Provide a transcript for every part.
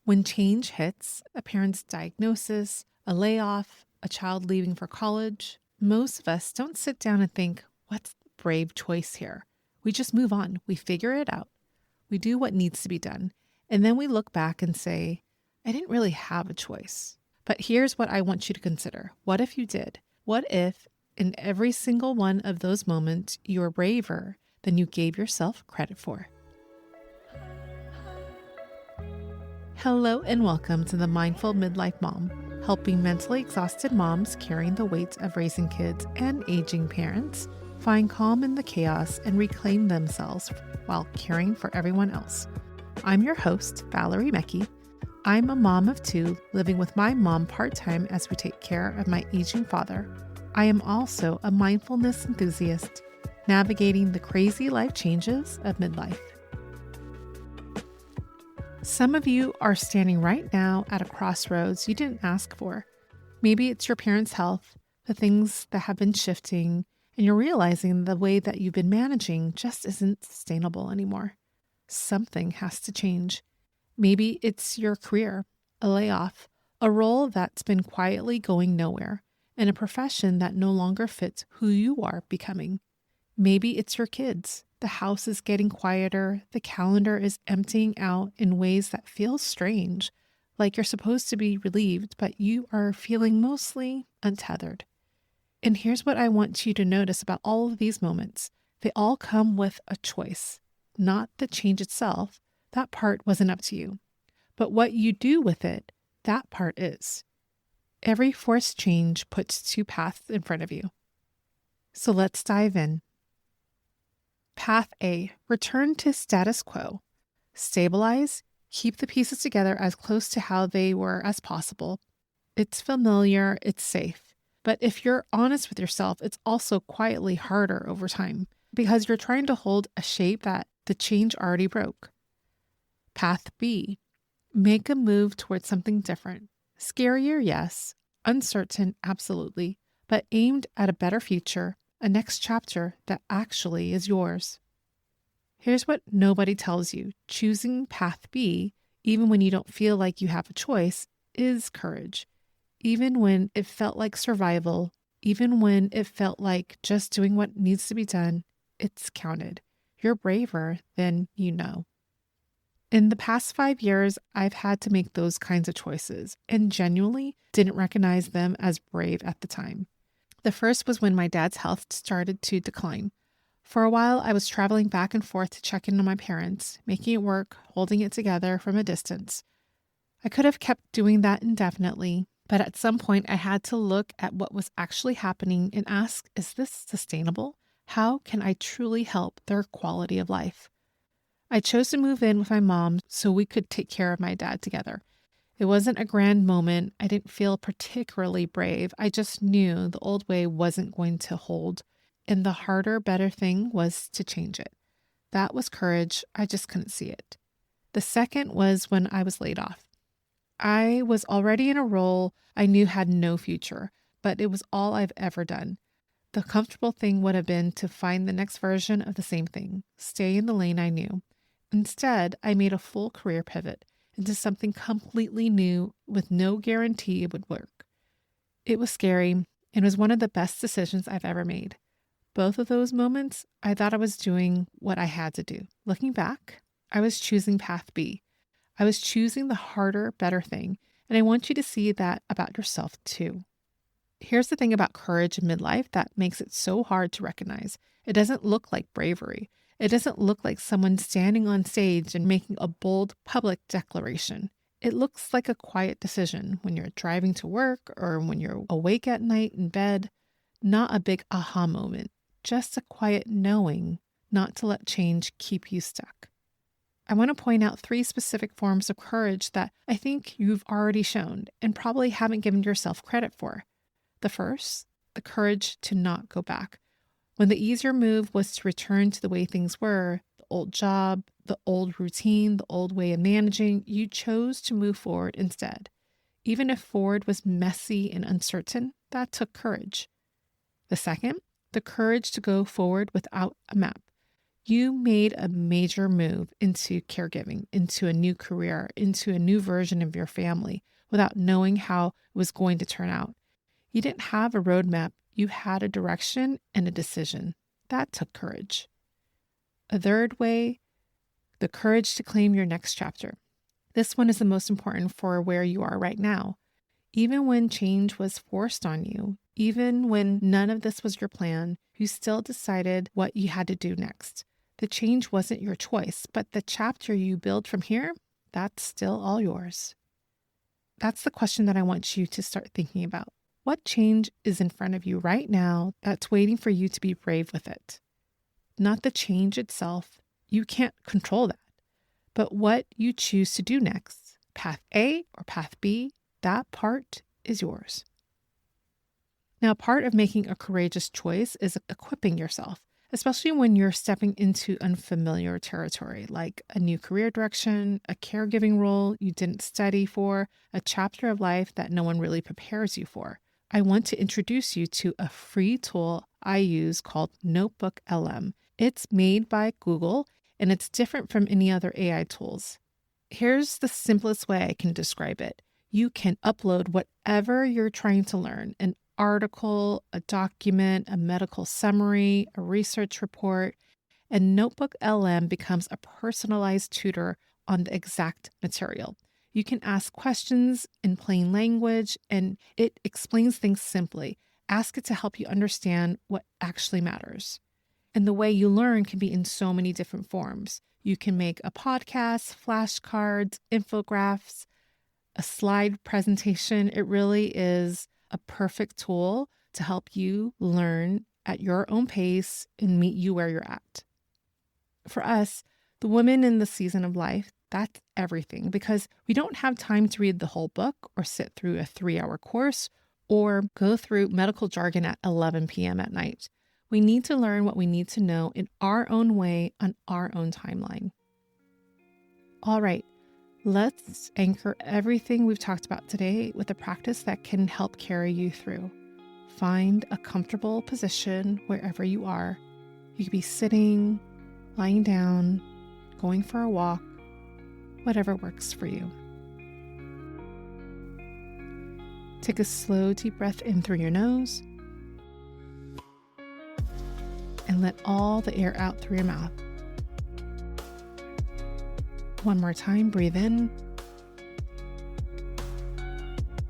When change hits, a parent's diagnosis, a layoff, a child leaving for college, most of us don't sit down and think, what's the brave choice here? We just move on. We figure it out. We do what needs to be done. And then we look back and say, I didn't really have a choice. But here's what I want you to consider. What if you did? What if in every single one of those moments you were braver than you gave yourself credit for? Hello and welcome to the Mindful Midlife Mom, helping mentally exhausted moms carrying the weight of raising kids and aging parents find calm in the chaos and reclaim themselves while caring for everyone else. I'm your host, Valerie. I'm a mom of two living with my mom part-time as we take care of my aging father. I am also a mindfulness enthusiast, navigating the crazy life changes of midlife. Some of you are standing right now at a crossroads you didn't ask for. Maybe it's your parents' health, the things that have been shifting, and you're realizing the way that you've been managing just isn't sustainable anymore. Something has to change. Maybe it's your career, a layoff, a role that's been quietly going nowhere, and a profession that no longer fits who you are becoming. Maybe it's your kids. The house is getting quieter. The calendar is emptying out in ways that feel strange, like you're supposed to be relieved, but you are feeling mostly untethered. And here's what I want you to notice about all of these moments. They all come with a choice, not the change itself. That part wasn't up to you. But what you do with it, that part is. Every forced change puts two paths in front of you. So let's dive in. Path A, return to status quo. Stabilize, keep the pieces together as close to how they were as possible. It's familiar, it's safe. But if you're honest with yourself, it's also quietly harder over time because you're trying to hold a shape that the change already broke. Path B, make a move towards something different. Scarier, yes. Uncertain, absolutely. But aimed at a better future, a next chapter that actually is yours. Here's what nobody tells you. Choosing path B, even when you don't feel like you have a choice, is courage. Even when it felt like survival, even when it felt like just doing what needs to be done, it's counted. You're braver than you know. In the past 5 years, I've had to make those kinds of choices and genuinely didn't recognize them as brave at the time. The first was when my dad's health started to decline. For a while, I was traveling back and forth to check in on my parents, making it work, holding it together from a distance. I could have kept doing that indefinitely, but at some point I had to look at what was actually happening and ask, is this sustainable? How can I truly help their quality of life? I chose to move in with my mom so we could take care of my dad together. It wasn't a grand moment. I didn't feel particularly brave. I just knew the old way wasn't going to hold, and the harder, better thing was to change it. That was courage. I just couldn't see it. The second was when I was laid off. I was already in a role I knew had no future, but it was all I've ever done. The comfortable thing would have been to find the next version of the same thing, stay in the lane I knew. Instead, I made a full career pivot into something completely new with no guarantee it would work. It was scary and was one of the best decisions I've ever made. Both of those moments, I thought I was doing what I had to do. Looking back, I was choosing path B. I was choosing the harder, better thing, and I want you to see that about yourself too. Here's the thing about courage in midlife that makes it so hard to recognize. It doesn't look like bravery. It doesn't look like someone standing on stage and making a bold public declaration. It looks like a quiet decision when you're driving to work or when you're awake at night in bed. Not a big aha moment, just a quiet knowing not to let change keep you stuck. I want to point out 3 specific forms of courage that I think you've already shown and probably haven't given yourself credit for. The first, the courage to not go back. When the easier move was to return to the way things were, the old job, the old routine, the old way of managing, you chose to move forward instead. Even if forward was messy and uncertain, that took courage. The second, the courage to go forward without a map. You made a major move into caregiving, into a new career, into a new version of your family without knowing how it was going to turn out. You didn't have a roadmap. You had a direction and a decision. That took courage. A third way, the courage to claim your next chapter. This one is the most important for where you are right now. Even when change was forced on you, even when none of this was your plan, you still decided what you had to do next. The change wasn't your choice, but the chapter you build from here, that's still all yours. That's the question that I want you to start thinking about. What change is in front of you right now that's waiting for you to be brave with it? Not the change itself. You can't control that. But what you choose to do next, path A or path B, that part is yours. Now, part of making a courageous choice is equipping yourself, especially when you're stepping into unfamiliar territory, like a new career direction, a caregiving role you didn't study for, a chapter of life that no one really prepares you for. I want to introduce you to a free tool I use called Notebook LM. It's made by Google, and it's different from any other AI tools. Here's the simplest way I can describe it. You can upload whatever you're trying to learn, an article, a document, a medical summary, a research report, and Notebook LM becomes a personalized tutor on the exact material. You can ask questions in plain language, and it explains things simply. Ask it to help you understand what actually matters. And the way you learn can be in so many different forms. You can make a podcast, flashcards, infographics, a slide presentation. It really is a perfect tool to help you learn at your own pace and meet you where you're at. For us, the women in the season of life, that's everything, because we don't have time to read the whole book or sit through a 3-hour course or go through medical jargon at 11 p.m. at night. We need to learn what we need to know in our own way on our own timeline. All right, let's anchor everything we've talked about today with a practice that can help carry you through. Find a comfortable position wherever you are. You could be sitting, lying down, going for a walk, whatever works for you. Take a slow, deep breath in through your nose and let all the air out through your mouth. One more time, breathe in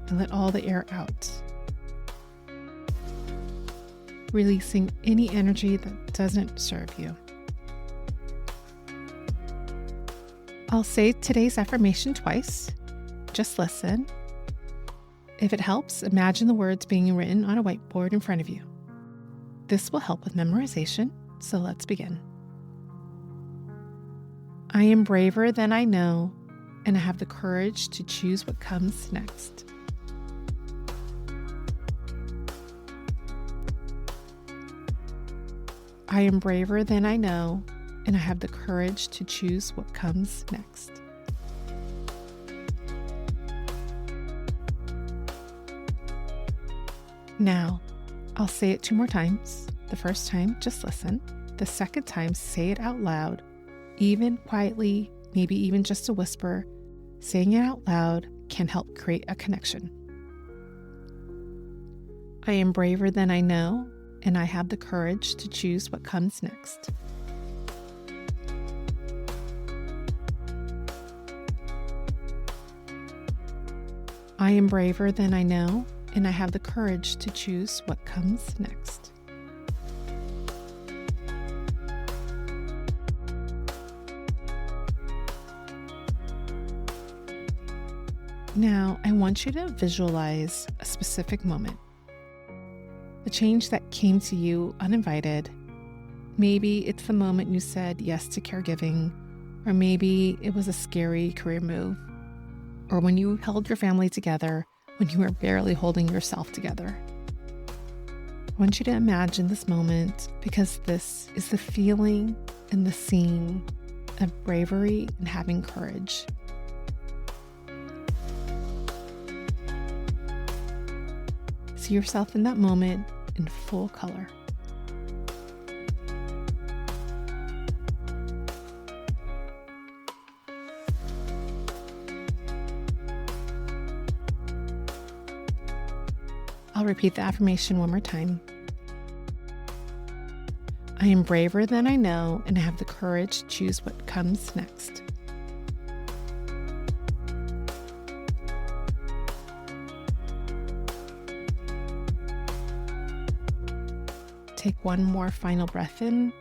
and let all the air out. Releasing any energy that doesn't serve you. I'll say today's affirmation twice. Just listen. If it helps, imagine the words being written on a whiteboard in front of you. This will help with memorization, so let's begin. I am braver than I know, and I have the courage to choose what comes next. I am braver than I know, and I have the courage to choose what comes next. Now, I'll say it 2 more times. The first time, just listen. The second time, say it out loud, even quietly, maybe even just a whisper. Saying it out loud can help create a connection. I am braver than I know, and I have the courage to choose what comes next. I am braver than I know, and I have the courage to choose what comes next. Now, I want you to visualize a specific moment. A change that came to you uninvited. Maybe it's the moment you said yes to caregiving, or maybe it was a scary career move, or when you held your family together when you were barely holding yourself together. I want you to imagine this moment because this is the feeling and the scene of bravery and having courage. See yourself in that moment in full color. I'll repeat the affirmation one more time. I am braver than I know, and I have the courage to choose what comes next. Take one more final breath in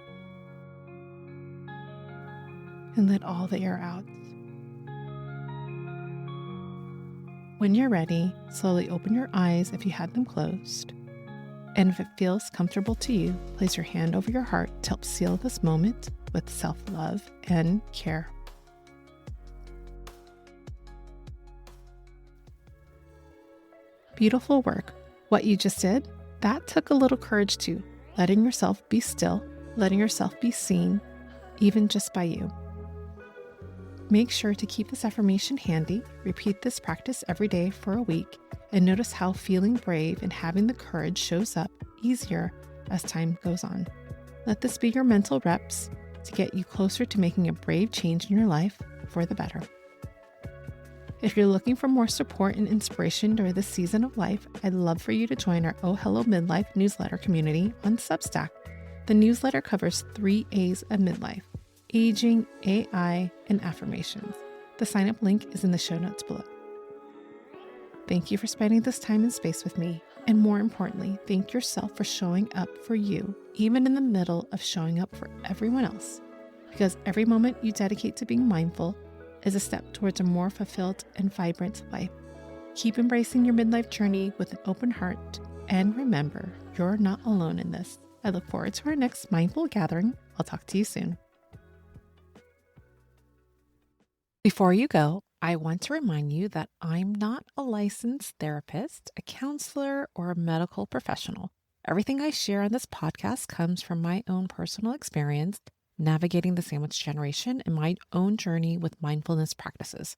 and let all the air out. When you're ready, slowly open your eyes if you had them closed. And if it feels comfortable to you, place your hand over your heart to help seal this moment with self-love and care. Beautiful work. What you just did, that took a little courage too. Letting yourself be still, letting yourself be seen, even just by you. Make sure to keep this affirmation handy. Repeat this practice every day for a week, and notice how feeling brave and having the courage shows up easier as time goes on. Let this be your mental reps to get you closer to making a brave change in your life for the better. If you're looking for more support and inspiration during this season of life, I'd love for you to join our Oh Hello Midlife newsletter community on Substack. The newsletter covers 3 A's of midlife: aging, AI, and affirmations. The sign-up link is in the show notes below. Thank you for spending this time and space with me. And more importantly, thank yourself for showing up for you, even in the middle of showing up for everyone else. Because every moment you dedicate to being mindful is a step towards a more fulfilled and vibrant life. Keep embracing your midlife journey with an open heart. And remember, you're not alone in this. I look forward to our next mindful gathering. I'll talk to you soon. Before you go, I want to remind you that I'm not a licensed therapist, a counselor, or a medical professional. Everything I share on this podcast comes from my own personal experience navigating the sandwich generation and my own journey with mindfulness practices.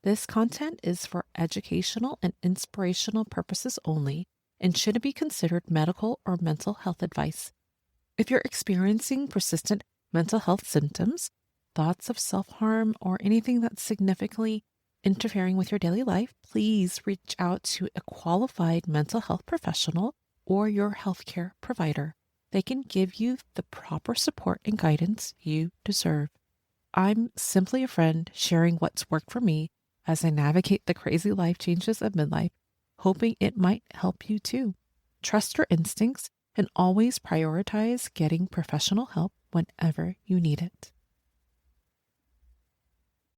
This content is for educational and inspirational purposes only and shouldn't be considered medical or mental health advice. If you're experiencing persistent mental health symptoms, thoughts of self-harm, or anything that's significantly interfering with your daily life, please reach out to a qualified mental health professional or your healthcare provider. They can give you the proper support and guidance you deserve. I'm simply a friend sharing what's worked for me as I navigate the crazy life changes of midlife, hoping it might help you too. Trust your instincts and always prioritize getting professional help whenever you need it.